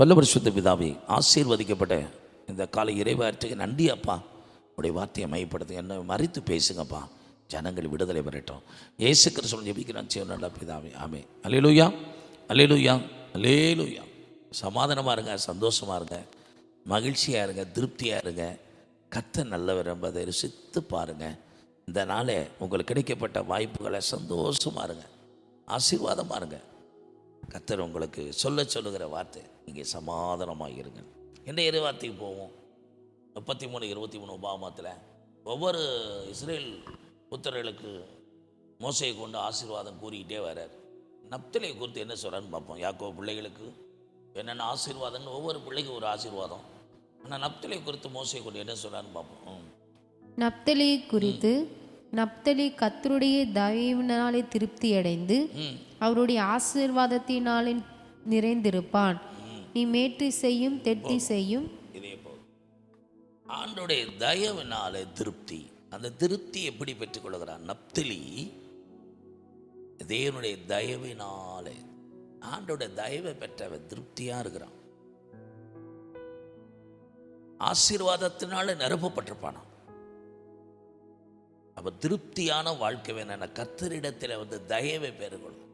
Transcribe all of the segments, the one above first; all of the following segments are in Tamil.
வல்ல பரிசுத்த பிதாவே, ஆசீர்வதிக்கப்பட்ட இந்த காலை இறைவாற்றுக்கு நன்றி அப்பா. உடைய வார்த்தையை மையப்படுத்துங்க, என்ன மறித்து பேசுங்கப்பா. ஜனங்கள் விடுதலை பெறட்டும். இயேசு கிறிஸ்துவின் ஜெபிக்கிறேன் செய்ய நல்ல பிதாவே, ஆமென். அல்லேலூயா, அல்லேலூயா, அல்லேலூயா. சமாதானமாக இருங்க, சந்தோஷமாக இருங்க, மகிழ்ச்சியாக இருங்க, திருப்தியாக இருங்க. கர்த்தர் நல்லவர் என்பதை ருசித்து பாருங்கள். இந்த நாளே உங்களுக்கு கிடைக்கப்பட்ட வாய்ப்புகளை சந்தோஷமாக இருங்க, ஆசீர்வாதமாக இருங்க. கர்த்தர் உங்களுக்கு சொல்லுகிற வார்த்தை, நீங்கள் சமாதானமாக இருங்க. என்ன இறை வார்த்தைக்கு போவோம். 33:23 உபாகமத்தில் ஒவ்வொரு இஸ்ரேல் புத்திரர்களுக்கு மோசையை கொண்டு ஆசீர்வாதம் கூறிக்கிட்டே வர்றார். நப்தலியை குறித்து என்ன சொல்கிறான்னு பார்ப்போம். யாக்கோபு பிள்ளைகளுக்கு என்னென்ன ஆசீர்வாதம்னு ஒவ்வொரு பிள்ளைக்கும் ஒரு ஆசீர்வாதம். ஆனால் நப்தலியை குறித்து மோசையை கொண்டு என்ன சொல்கிறான்னு பார்ப்போம். நப்தலியை குறித்து, நப்தலி கர்த்தருடைய தயவினாலே திருப்தி அடைந்து அவருடைய ஆசீர்வாதத்தினாலே நிறைந்திருப்பான். நீ மேட்டு செய்யும் தெட்டி செய்யும். இதே போல் ஆண்டோடைய தயவினாலே திருப்தி. அந்த திருப்தி எப்படி பெற்றுக்கொள்கிறான்? நப்தலி தேவனுடைய தயவினாலே, ஆண்டோட தயவை பெற்றவன் திருப்தியாக இருக்கிறான். ஆசீர்வாதத்தினால நிரப்பப்பட்டிருப்பானா. அப்போ திருப்தியான வாழ்க்கை வேணும்னா கர்த்தரிடத்தில் வந்து தயவை பெறுகணும்.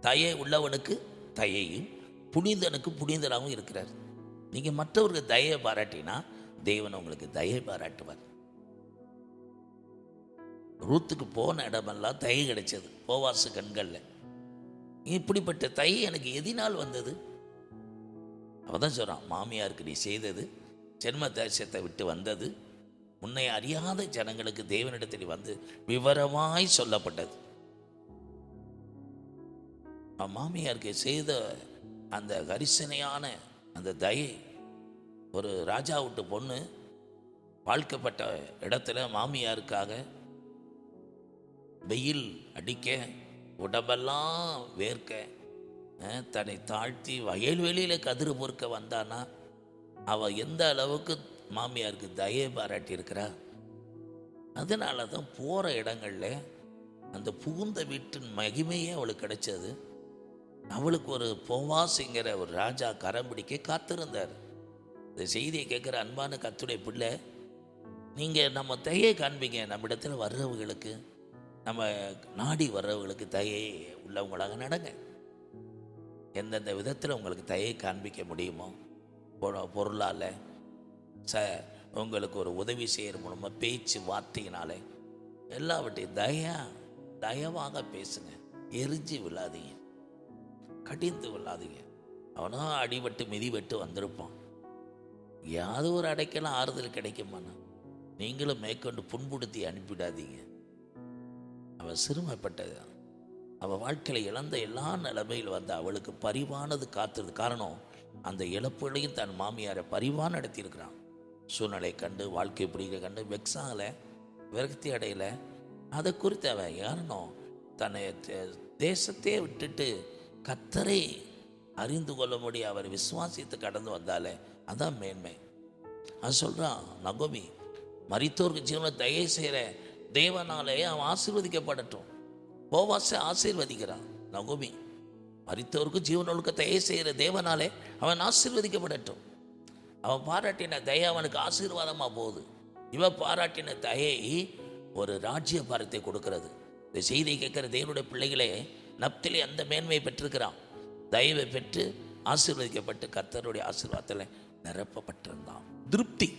தயை உள்ளவனுக்கு தயையும், புனிதனுக்கு புனிதனாகவும் இருக்கிறார். நீங்கள் மற்றவருக்கு தயை பாராட்டினா தேவன் உங்களுக்கு தயை பாராட்டுவார். ரூத்துக்கு போன இடமெல்லாம் தயை கிடைச்சது போவாசு கண்களில். இப்படிப்பட்ட தயை எனக்கு எதினால் வந்தது? அவதான் சொல்கிறான், மாமியாருக்கு நீ செய்தது, ஜென்ம தேசத்தை விட்டு வந்தது, உன்னை அறியாத ஜனங்களுக்கு தேவனிடத்தில் வந்து விவரமாய் சொல்லப்பட்டது. மாமியாருக்கு செய்த அந்த கரிசனையான அந்த தயை, ஒரு ராஜா விட்டு பொண்ணு வாழ்க்கப்பட்ட இடத்துல மாமியாருக்காக வெயில் அடிக்க, உடம்பெல்லாம் வேர்க்க, தன்னை தாழ்த்தி வயல்வெளியில் கதிர் பொறுக்க வந்தானா அவள் எந்த அளவுக்கு மாமியாருக்கு தயை பாராட்டியிருக்கிறா. அதனால தான் போகிற இடங்களில் அந்த புகுந்த வீட்டின் மகிமையே அவளுக்கு கிடைச்சது. அவளுக்கு ஒரு போவாசிங்கிற ஒரு ராஜா கரம் பிடிக்க காத்திருந்தார். இந்த செய்தியை கேட்குற அன்பான கர்த்தருடைய பிள்ளை, நீங்கள் நம்ம தயை காண்பீங்க. நம்ம இடத்துல வர்றவங்களுக்கு, நம்ம நாடி வர்றவங்களுக்கு தயை உள்ளவங்களாக நடங்க. எந்தெந்த விதத்தில் உங்களுக்கு தயை காண்பிக்க முடியுமோ, பொருளால், உங்களுக்கு ஒரு உதவி செய்கிற மூலமாக, பேச்சு வார்த்தையினாலே, எல்லாவற்றையும் தயவாக பேசுங்க. எரிஞ்சு விழாதீங்க, கடிந்து விழாதீங்க. அவனா அடிபட்டு மிதிபட்டு வந்திருப்பான். யாவது ஒரு அடைக்கலாம் ஆறுதல் கிடைக்குமாண்ணா. நீங்களும் மேற்கொண்டு புண்படுத்தி அனுப்பிடாதீங்க. அவள் சிறுமைப்பட்டது, அவள் வாழ்க்கையில் இழந்த எல்லா நிலைமையில் வந்து அவளுக்கு பரிவானது காத்துறது. காரணம், அந்த இழப்புகளையும் தன் மாமியாரை பரிவான நடத்தியிருக்கிறான். சூழ்நிலை கண்டு, வாழ்க்கை பிடிக்க கண்டு வெக்ஸாகலை, விரக்தி அடையலை. அதை குறித்து அவன் யாருனோ தன்னை தேசத்தையே விட்டுட்டு கர்த்தரை அறிந்து கொள்ள முடிய அவர் விசுவாசித்து கடந்து வந்தாலே அதான் மேன்மை. அது சொல்கிறான் நகோமி, மரித்தோருக்கு ஜீவனை தயை செய்கிற தேவனாலே அவன் ஆசீர்வதிக்கப்படட்டும். போவாசை ஆசீர்வதிக்கிறான் நகோமி. மரித்தோருக்கு ஜீவனொழுக்க தயை செய்கிற தேவனாலே அவன் ஆசீர்வதிக்கப்படட்டும். அவன் பாராட்டின தயை அவனுக்கு ஆசீர்வாதமாக போகுது. இவன் பாராட்டின தயை ஒரு ராஜ்ய பாரத்தை கொடுக்கிறது. இந்த செய்தியை கேட்குற தேவனுடைய பிள்ளைகளே, நப்தலி அந்த மேன்மையை பெற்றிருக்கிறான். தயவை பெற்று ஆசீர்வதிக்கப்பட்டு கர்த்தருடைய ஆசீர்வாதத்தில் நிரப்பப்பட்டிருந்தான். திருப்தி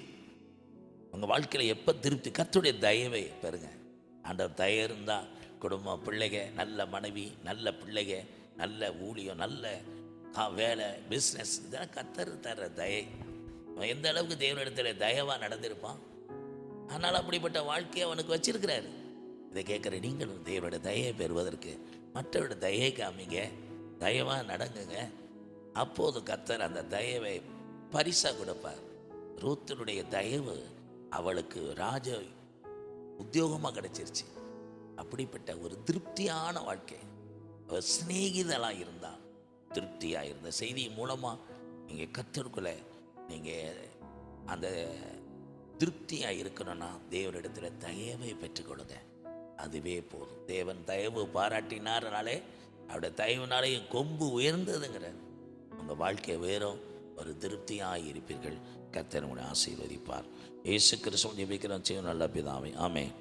உங்கள் வாழ்க்கையில் எப்போ திருப்தி? கர்த்தருடைய தயவை பெறுங்க. ஆண்டவர் தயை இருந்தால் குடும்பம், பிள்ளைங்க, நல்ல மனைவி, நல்ல பிள்ளைங்க, நல்ல ஊழியம், நல்ல வேலை, பிஸ்னஸ், இதெல்லாம் கர்த்தர் தர தயை. எந்த அளவுக்கு தேவனிடத்தில் தயவாக நடந்திருப்பான். அதனால் அப்படிப்பட்ட வாழ்க்கையை அவனுக்கு வச்சிருக்கிறாரு. இதை கேட்குற நீங்களும் தேவனுடைய தயவை பெறுவதற்கு மற்றவருடைய தயை காமிங்க, தயவாக நடங்குங்க. அப்போது கர்த்தர் அந்த தயவை பரிசாக கொடுப்பார். ரூத்தினுடைய தயவு அவளுக்கு ராஜ உத்தியோகமாக கிடைச்சிருச்சு. அப்படிப்பட்ட ஒரு திருப்தியான வாழ்க்கை, அவர் சிநேகிதலாக இருந்தால் திருப்தியாக இருந்த செய்தி மூலமாக நீங்கள் கர்த்தருக்குள்ளே நீங்கள் அந்த திருப்தியாக இருக்கணும்னா தேவனிடத்தில் தயவை பெற்றுக்கொடுங்க. அதுவே போதும். தேவன் தயவு பாராட்டினார்னாலே அவருடைய தயவுனாலே என் கொம்பு உயர்ந்ததுங்கிறார். உங்கள் வாழ்க்கை உயரும், ஒரு திருப்தியாக இருப்பீர்கள். கர்த்தர் உங்களை ஆசீர்வதிப்பார். இயேசு கிறிஸ்துவின் ஜெபிக்கிறோம் நல்ல பிதாவே, ஆமென்.